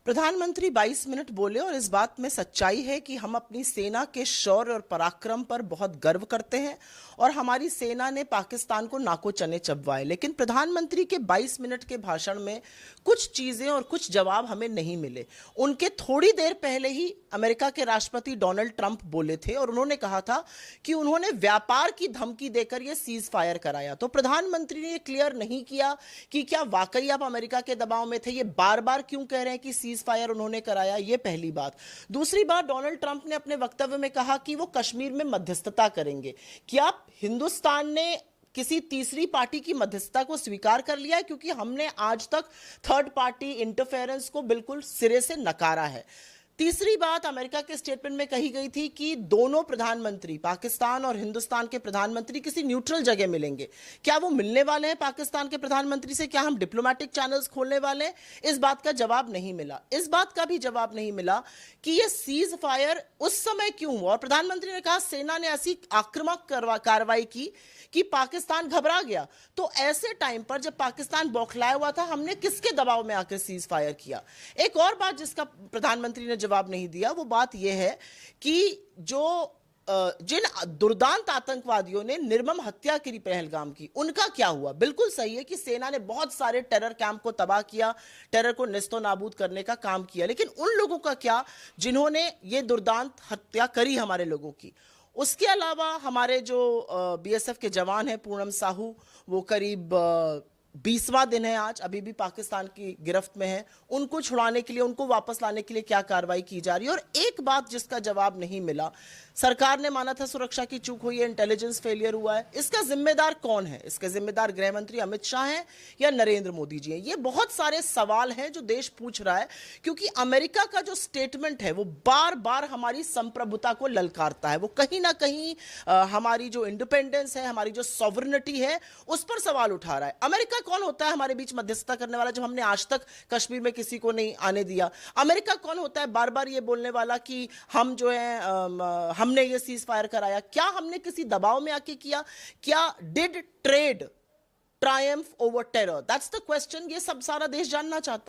प्रधानमंत्री 22 मिनट बोले और इस बात में सच्चाई है कि हम अपनी सेना के शौर्य और पराक्रम पर बहुत गर्व करते हैं और हमारी सेना ने पाकिस्तान को नाको चने चबवाए। लेकिन प्रधानमंत्री के 22 मिनट के भाषण में कुछ चीजें और कुछ जवाब हमें नहीं मिले। उनके थोड़ी देर पहले ही अमेरिका के राष्ट्रपति डोनाल्ड ट्रंप बोले थे और उन्होंने कहा था कि उन्होंने व्यापार की धमकी देकर यह सीज फायर कराया। तो प्रधानमंत्री ने यह क्लियर नहीं किया कि क्या वाकई आप अमेरिका के दबाव में थे। ये बार बार क्यों कह रहे हैं कि सीज फायर उन्होंने कराया, ये पहली बात। दूसरी बात, डोनाल्ड ट्रंप ने अपने वक्तव्य में कहा कि वो कश्मीर में मध्यस्थता करेंगे। क्या हिंदुस्तान ने किसी तीसरी पार्टी की मध्यस्थता को स्वीकार कर लिया है? क्योंकि हमने आज तक थर्ड पार्टी इंटरफेरेंस को बिल्कुल सिरे से नकारा है। तीसरी बात, अमेरिका के स्टेटमेंट में कही गई थी कि दोनों प्रधानमंत्री, पाकिस्तान और हिंदुस्तान के प्रधानमंत्री, किसी न्यूट्रल जगह मिलेंगे। क्या वो मिलने वाले हैं पाकिस्तान के प्रधानमंत्री से? क्या हम डिप्लोमेटिक चैनल्स खोलने वाले हैं? इस बात का जवाब नहीं मिला। इस बात का भी जवाब नहीं मिला कि ये सीज फायर उस समय क्यों हुआ। और प्रधानमंत्री ने कहा सेना ने ऐसी आक्रामक कार्रवाई की कि पाकिस्तान घबरा गया। तो ऐसे टाइम पर जब पाकिस्तान बौखलाया हुआ था, हमने किसके दबाव में आकर सीज फायर किया? एक और बात जिसका प्रधानमंत्री ने जवाब नहीं दिया, वो बात यह है कि जिन दुर्दांत आतंकवादियों ने निर्मम हत्या की पहलगाम की, उनका क्या हुआ? बिल्कुल सही है कि सेना ने बहुत सारे टेरर कैंप को तबाह किया, टेरर को नेस्तो नाबूद करने का काम किया, लेकिन उन लोगों का क्या जिन्होंने ये दुर्दांत हत्या करी हमारे लोगों की? उसके अलावा हमारे जो बीएसएफ के जवान हैं, पूनम साहू, वो करीब 20वां दिन है आज, अभी भी पाकिस्तान की गिरफ्त में है। उनको छुड़ाने के लिए, उनको वापस लाने के लिए क्या कार्रवाई की जा रही है? और एक बात जिसका जवाब नहीं मिला, सरकार ने माना था सुरक्षा की चूक हुई है, इंटेलिजेंस फेलियर हुआ है। इसका जिम्मेदार कौन है? इसके जिम्मेदार गृह मंत्री अमित शाह हैं या नरेंद्र मोदी जी हैं? ये बहुत सारे सवाल हैं जो देश पूछ रहा है, क्योंकि अमेरिका का जो स्टेटमेंट है वो बार बार हमारी संप्रभुता को ललकारता है। वो कहीं ना कहीं हमारी जो इंडिपेंडेंस है, हमारी जो सॉवरेनिटी है, उस पर सवाल उठा रहा है। अमेरिका कौन होता है हमारे बीच मध्यस्थता करने वाला, जब हमने आज तक कश्मीर में किसी को नहीं आने दिया? अमेरिका कौन होता है बार बार ये बोलने वाला कि हम जो है हमने ये सीज फायर कराया? क्या हमने किसी दबाव में आके किया? क्या did trade Triumph over terror? That's the question. ये सब सारा देश जानना चाहता है।